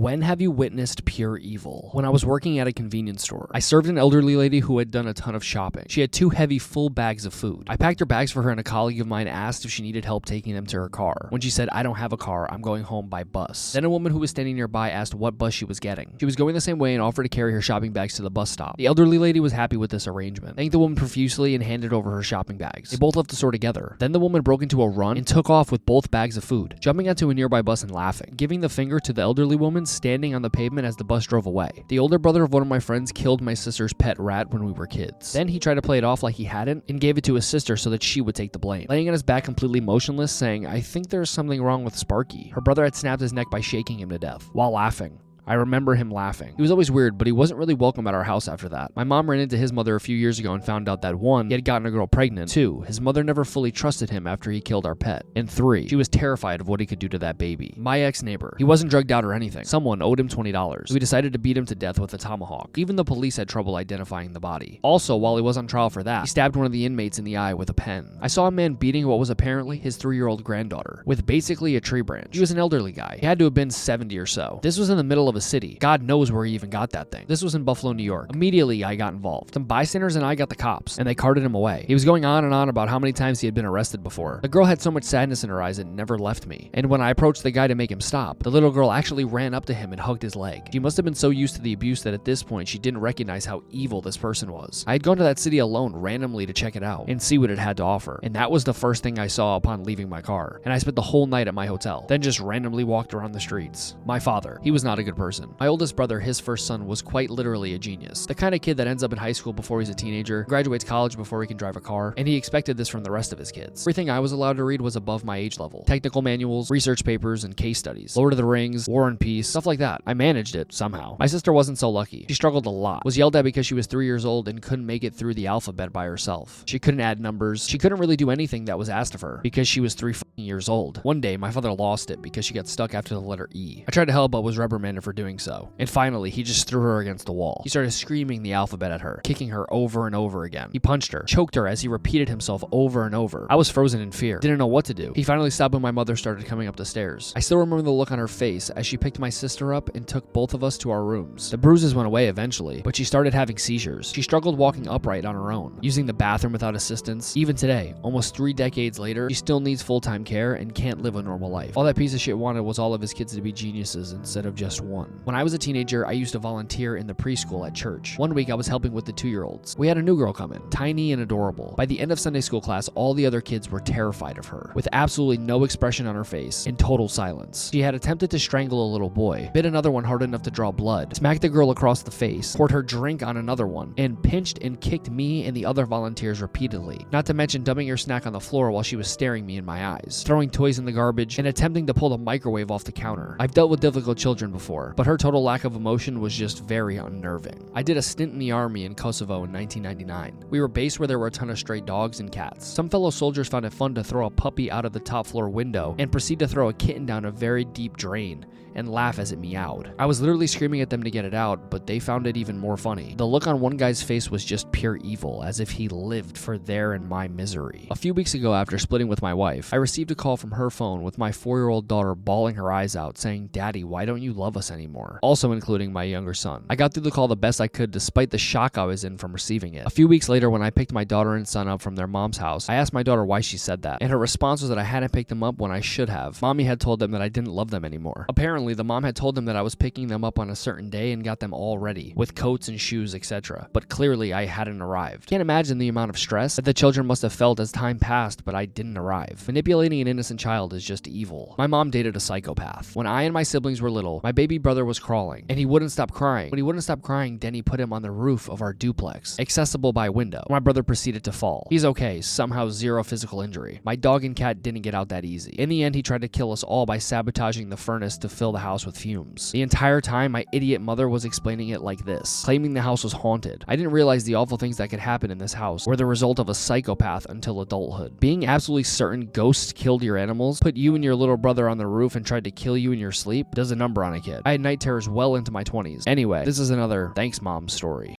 When have you witnessed pure evil? When I was working at a convenience store, I served an elderly lady who had done a ton of shopping. She had 2 heavy, full bags of food. I packed her bags for her and a colleague of mine asked if she needed help taking them to her car. When she said, "I don't have a car, I'm going home by bus." Then a woman who was standing nearby asked what bus she was getting. She was going the same way and offered to carry her shopping bags to the bus stop. The elderly lady was happy with this arrangement, thanked the woman profusely and handed over her shopping bags. They both left the store together. Then the woman broke into a run and took off with both bags of food, jumping onto a nearby bus and laughing, giving the finger to the elderly woman standing on the pavement as the bus drove away. The older brother of one of my friends killed my sister's pet rat when we were kids. Then he tried to play it off like he hadn't and gave it to his sister so that she would take the blame, laying on his back completely motionless, saying, "I think there's something wrong with Sparky." Her brother had snapped his neck by shaking him to death while laughing. I remember him laughing. He was always weird, but he wasn't really welcome at our house after that. My mom ran into his mother a few years ago and found out that 1, he had gotten a girl pregnant, 2, his mother never fully trusted him after he killed our pet, and 3, she was terrified of what he could do to that baby. My ex-neighbor, he wasn't drugged out or anything. Someone owed him $20. So we decided to beat him to death with a tomahawk. Even the police had trouble identifying the body. Also, while he was on trial for that, he stabbed one of the inmates in the eye with a pen. I saw a man beating what was apparently his 3-year-old granddaughter with basically a tree branch. He was an elderly guy. He had to have been 70 or so. This was in the middle of a city. God knows where he even got that thing. This was in Buffalo, New York. Immediately, I got involved. Some bystanders and I got the cops, and they carted him away. He was going on and on about how many times he had been arrested before. The girl had so much sadness in her eyes it never left me. And when I approached the guy to make him stop, the little girl actually ran up to him and hugged his leg. She must have been so used to the abuse that at this point she didn't recognize how evil this person was. I had gone to that city alone randomly to check it out and see what it had to offer. And that was the first thing I saw upon leaving my car. And I spent the whole night at my hotel, then just randomly walked around the streets. My father, he was not a good person. My oldest brother, his first son, was quite literally a genius. The kind of kid that ends up in high school before he's a teenager, graduates college before he can drive a car, and he expected this from the rest of his kids. Everything I was allowed to read was above my age level. Technical manuals, research papers, and case studies. Lord of the Rings, War and Peace, stuff like that. I managed it somehow. My sister wasn't so lucky. She struggled a lot, was yelled at because she was 3 years old and couldn't make it through the alphabet by herself. She couldn't add numbers. She couldn't really do anything that was asked of her because she was 3 years old. One day, my father lost it because she got stuck after the letter E. I tried to help but was reprimanded for doing so. And finally, he just threw her against the wall. He started screaming the alphabet at her, kicking her over and over again. He punched her, choked her as he repeated himself over and over. I was frozen in fear, didn't know what to do. He finally stopped when my mother started coming up the stairs. I still remember the look on her face as she picked my sister up and took both of us to our rooms. The bruises went away eventually, but she started having seizures. She struggled walking upright on her own, using the bathroom without assistance. Even today, almost 3 decades later, she still needs full-time care and can't live a normal life. All that piece of shit wanted was all of his kids to be geniuses instead of just one. When I was a teenager, I used to volunteer in the preschool at church. One week I was helping with the 2-year-olds. We had a new girl come in, tiny and adorable. By the end of Sunday school class, all the other kids were terrified of her, with absolutely no expression on her face, in total silence. She had attempted to strangle a little boy, bit another one hard enough to draw blood, smacked the girl across the face, poured her drink on another one, and pinched and kicked me and the other volunteers repeatedly. Not to mention dumping her snack on the floor while she was staring me in my eyes, throwing toys in the garbage, and attempting to pull the microwave off the counter. I've dealt with difficult children before, but her total lack of emotion was just very unnerving. I did a stint in the army in Kosovo in 1999. We were based where there were a ton of stray dogs and cats. Some fellow soldiers found it fun to throw a puppy out of the top floor window and proceed to throw a kitten down a very deep drain and laugh as it meowed. I was literally screaming at them to get it out, but they found it even more funny. The look on one guy's face was just pure evil, as if he lived for their and my misery. A few weeks ago, after splitting with my wife, I received a call from her phone with my 4-year-old daughter bawling her eyes out, saying, "Daddy, why don't you love us anymore?" Also including my younger son. I got through the call the best I could despite the shock I was in from receiving it. A few weeks later, when I picked my daughter and son up from their mom's house, I asked my daughter why she said that, and her response was that I hadn't picked them up when I should have. Mommy had told them that I didn't love them anymore. Apparently, the mom had told them that I was picking them up on a certain day and got them all ready, with coats and shoes, etc. But clearly, I hadn't arrived. Can't imagine the amount of stress that the children must have felt as time passed, but I didn't arrive. Manipulating an innocent child is just evil. My mom dated a psychopath. When I and my siblings were little, my baby brother was crawling, and he wouldn't stop crying. When he wouldn't stop crying, Denny put him on the roof of our duplex, accessible by window. My brother proceeded to fall. He's okay, somehow 0 physical injury. My dog and cat didn't get out that easy. In the end, he tried to kill us all by sabotaging the furnace to fill the house with fumes. The entire time, my idiot mother was explaining it like this, claiming the house was haunted. I didn't realize the awful things that could happen in this house were the result of a psychopath until adulthood. Being absolutely certain ghosts killed your animals, put you and your little brother on the roof and tried to kill you in your sleep does a number on a kid. I had night terrors well into my 20s. Anyway, this is another thanks mom story.